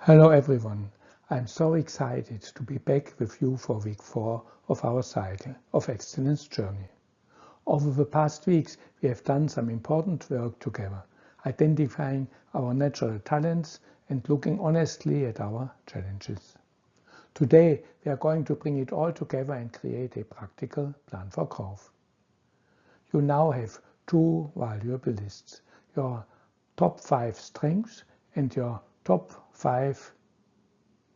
Hello everyone, I'm so excited to be back with you for week 4 of our cycle of excellence journey. Over the past weeks we have done some important work together, identifying our natural talents and looking honestly at our challenges. Today we are going to bring it all together and create a practical plan for growth. You now have 2 valuable lists, your top 5 strengths and your top 5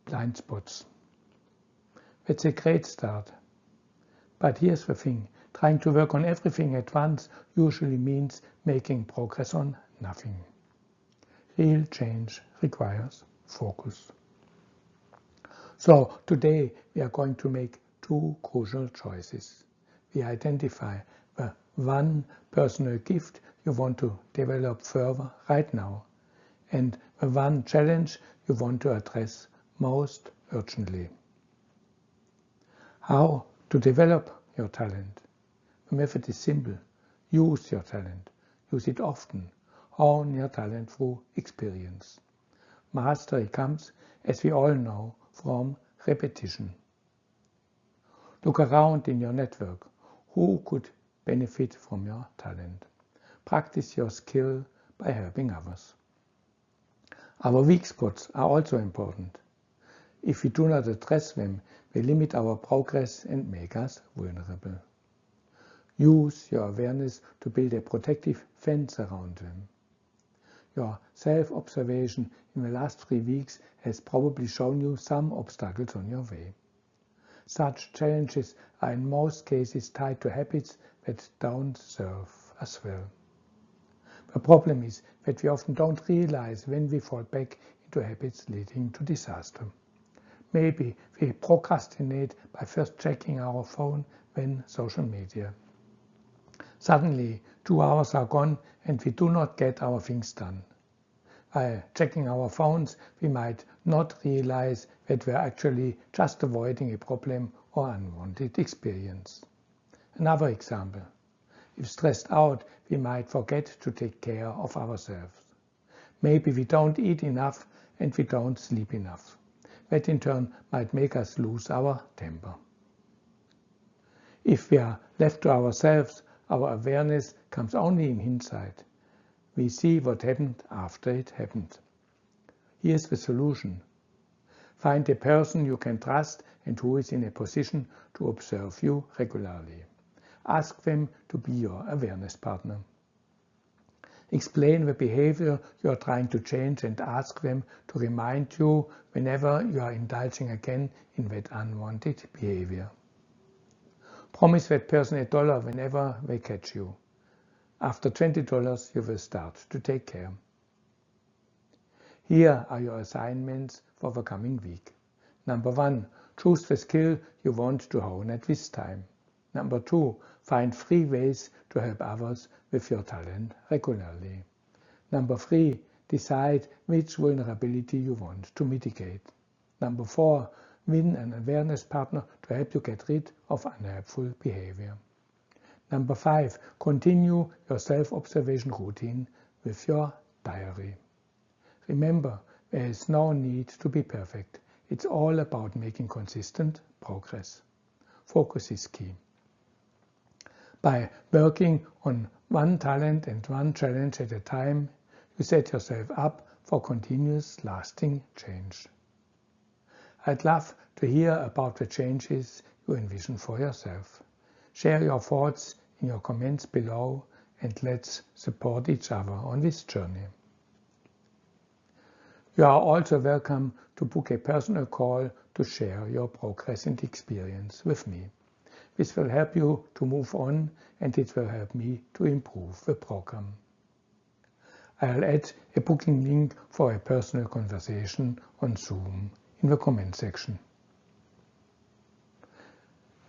blind spots. That's a great start. But here's the thing, trying to work on everything at once usually means making progress on nothing. Real change requires focus. So today we are going to make 2 crucial choices. We identify the one personal gift you want to develop further right now and the one challenge you want to address most urgently. How to develop your talent? The method is simple. Use your talent. Use it often. Hone your talent through experience. Mastery comes, as we all know, from repetition. Look around in your network. Who could benefit from your talent? Practice your skill by helping others. Our weak spots are also important. If we do not address them, they limit our progress and make us vulnerable. Use your awareness to build a protective fence around them. Your self-observation in the last 3 weeks has probably shown you some obstacles on your way. Such challenges are in most cases tied to habits that don't serve us well. The problem is that we often don't realize when we fall back into habits leading to disaster. Maybe we procrastinate by first checking our phone, then social media. Suddenly 2 hours are gone and we do not get our things done. By checking our phones, we might not realize that we are actually just avoiding a problem or unwanted experience. Another example. If stressed out, we might forget to take care of ourselves. Maybe we don't eat enough and we don't sleep enough. That in turn might make us lose our temper. If we are left to ourselves, our awareness comes only in hindsight. We see what happened after it happened. Here's the solution. Find a person you can trust and who is in a position to observe you regularly. Ask them to be your awareness partner. Explain the behavior you are trying to change and ask them to remind you whenever you are indulging again in that unwanted behavior. Promise that person $1 whenever they catch you. After $20 you will start to take care. Here are your assignments for the coming week. Number 1. Choose the skill you want to hone at this time. Number 2. Find 3 ways to help others with your talent regularly. Number 3. Decide which vulnerability you want to mitigate. Number 4. Win an awareness partner to help you get rid of unhelpful behavior. Number 5. Continue your self-observation routine with your diary. Remember, there is no need to be perfect. It's all about making consistent progress. Focus is key. By working on one talent and one challenge at a time, you set yourself up for continuous, lasting change. I'd love to hear about the changes you envision for yourself. Share your thoughts in your comments below and let's support each other on this journey. You are also welcome to book a personal call to share your progress and experience with me. This will help you to move on and it will help me to improve the program. I'll add a booking link for a personal conversation on Zoom in the comment section.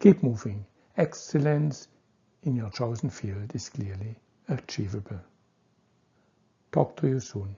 Keep moving. Excellence in your chosen field is clearly achievable. Talk to you soon.